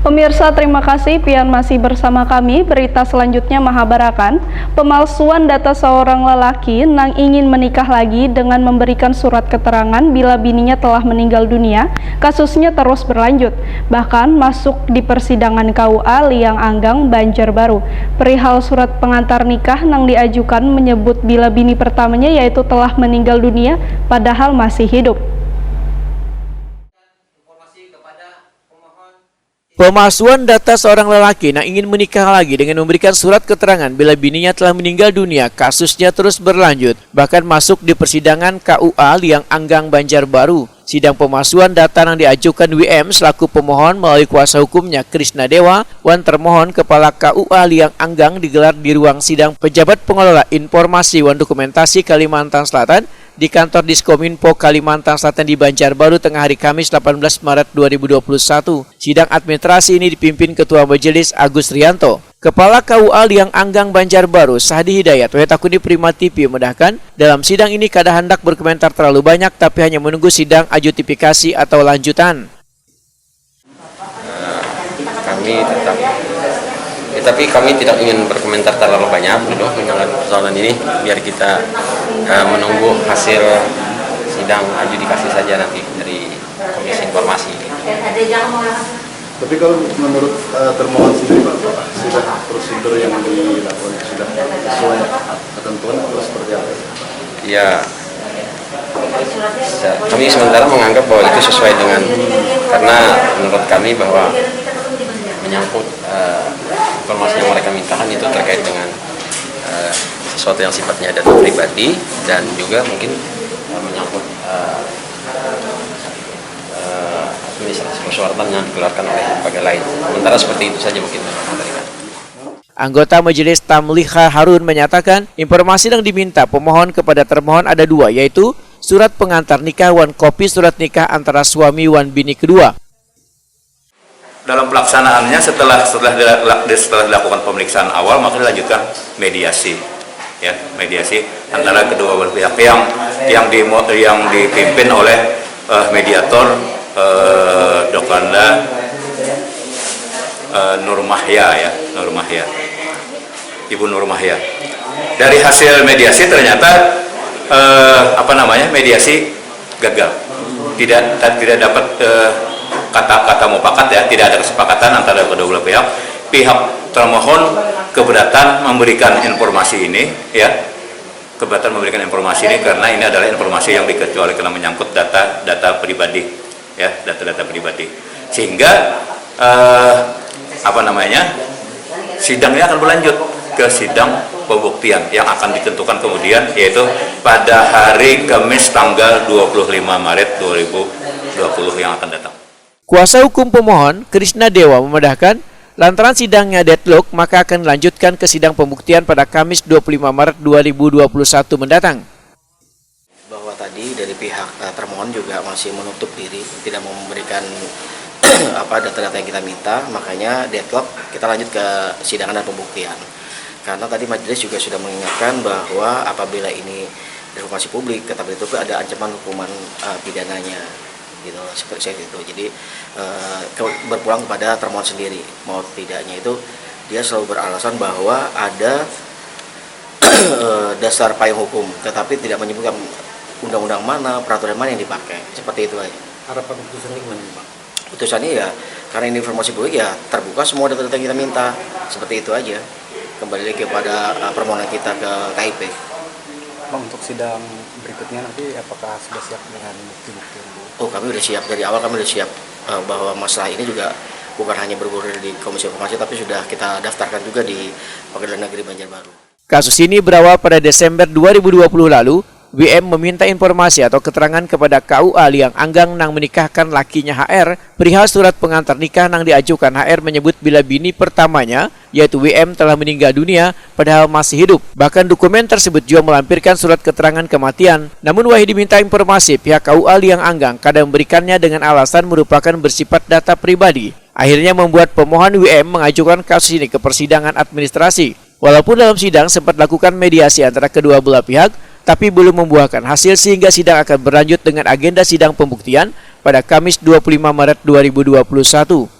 Pemirsa, terima kasih pian masih bersama kami. Berita selanjutnya Mahabarakan. Pemalsuan data seorang lelaki nang ingin menikah lagi dengan memberikan surat keterangan bila bininya telah meninggal dunia. Kasusnya terus berlanjut, bahkan masuk di persidangan KUA Liang Anggang, Banjarbaru. Perihal surat pengantar nikah nang diajukan menyebut bila bini pertamanya yaitu telah meninggal dunia padahal masih hidup. Pemalsuan data seorang lelaki yang ingin menikah lagi dengan memberikan surat keterangan bila bininya telah meninggal dunia, kasusnya terus berlanjut, bahkan masuk di persidangan KUA Liang Anggang, Banjarbaru. Sidang pemalsuan data yang diajukan WM selaku pemohon melalui kuasa hukumnya Krishna Dewa, wan termohon kepala KUA Liang Anggang digelar di ruang sidang Pejabat Pengelola Informasi wan Dokumentasi Kalimantan Selatan di kantor Diskominfo Kalimantan Selatan di Banjarbaru tengah hari Kamis 18 Maret 2021. Sidang administrasi ini dipimpin Ketua Majelis Agus Rianto. Kepala KUA Liang Anggang Banjarbaru, Sahdi Hidayat, Wetakuni Prima TV memudahkan, dalam sidang ini kada hendak berkomentar terlalu banyak tapi hanya menunggu sidang adjudifikasi atau lanjutan. Tapi kami tidak ingin berkomentar terlalu banyak dulu mengenai persoalan ini, biar kita menunggu hasil sidang adjudikasi saja nanti dari Komisi Informasi. Tapi kalau menurut termohon sendiri Pak, sudah prosedur yang dilakukan sudah sesuai ketentuan atau seperti apa? Ya, kami sementara menganggap bahwa itu sesuai dengan, karena menurut kami bahwa menyangkut informasi yang mereka mintakan itu terkait dengan sesuatu yang sifatnya data pribadi dan juga mungkin menyangkut administrasi persyaratan yang dikeluarkan oleh lembaga lain. Sementara seperti itu saja mungkin. Anggota Majelis Tamliha Harun menyatakan informasi yang diminta pemohon kepada termohon ada dua, yaitu surat pengantar nikah wan kopi surat nikah antara suami wan bini kedua. Dalam pelaksanaannya setelah dilakukan pemeriksaan awal maka dilanjutkan mediasi, ya, mediasi antara kedua belah pihak yang dipimpin oleh mediator Dokanda Nur Mahya, Ibu Nur Mahya. Dari hasil mediasi ternyata mediasi gagal, tidak dapat kata mufakat, ya, tidak ada kesepakatan antara kedua belah pihak. Pihak termohon keberatan memberikan informasi ini, ya, karena ini adalah informasi yang dikecualikan karena menyangkut data pribadi, ya, data pribadi, sehingga sidangnya akan berlanjut ke sidang pembuktian yang akan ditentukan kemudian, yaitu pada hari Kamis tanggal 25 Maret 2020 yang akan datang. Kuasa hukum pemohon, Krishna Dewa, memedahkan lantaran sidangnya deadlock maka akan dilanjutkan ke sidang pembuktian pada Kamis 25 Maret 2021 mendatang. Bahwa tadi dari pihak termohon juga masih menutup diri, tidak mau memberikan data-data yang kita minta, makanya deadlock kita lanjut ke sidangan dan pembuktian. Karena tadi majelis juga sudah mengingatkan bahwa apabila ini informasi publik, kata itu ada ancaman hukuman pidananya, gitu, seperti itu. Jadi berpulang kepada termohon sendiri, mau tidaknya itu dia selalu beralasan bahwa ada dasar payung hukum, tetapi tidak menyebutkan undang-undang mana, peraturan mana yang dipakai, seperti itu aja. Harapan putusannya gimana, Pak? Putusannya ya, karena ini informasi publik ya terbuka semua data-data yang kita minta, seperti itu aja. Kembali lagi kepada permohonan kita ke KIP. Bang, untuk sidang berikutnya nanti apakah sudah siap dengan bukti-bukti? Oh, kami sudah siap, dari awal kami sudah siap bahwa masalah ini juga bukan hanya bergulir di Komisi Informasi, tapi sudah kita daftarkan juga di Pengadilan Negeri Banjarbaru. Kasus ini berawal pada Desember 2020 lalu. WM meminta informasi atau keterangan kepada KUA Liang Anggang nang menikahkan lakinya HR perihal surat pengantar nikah nang diajukan. HR menyebut bila bini pertamanya, yaitu WM, telah meninggal dunia padahal masih hidup. Bahkan dokumen tersebut juga melampirkan surat keterangan kematian. Namun wahai diminta informasi, pihak KUA Liang Anggang kadang memberikannya dengan alasan merupakan bersifat data pribadi. Akhirnya membuat pemohon WM mengajukan kasus ini ke persidangan administrasi. Walaupun dalam sidang sempat lakukan mediasi antara kedua belah pihak, tapi belum membuahkan hasil sehingga sidang akan berlanjut dengan agenda sidang pembuktian pada Kamis 25 Maret 2021.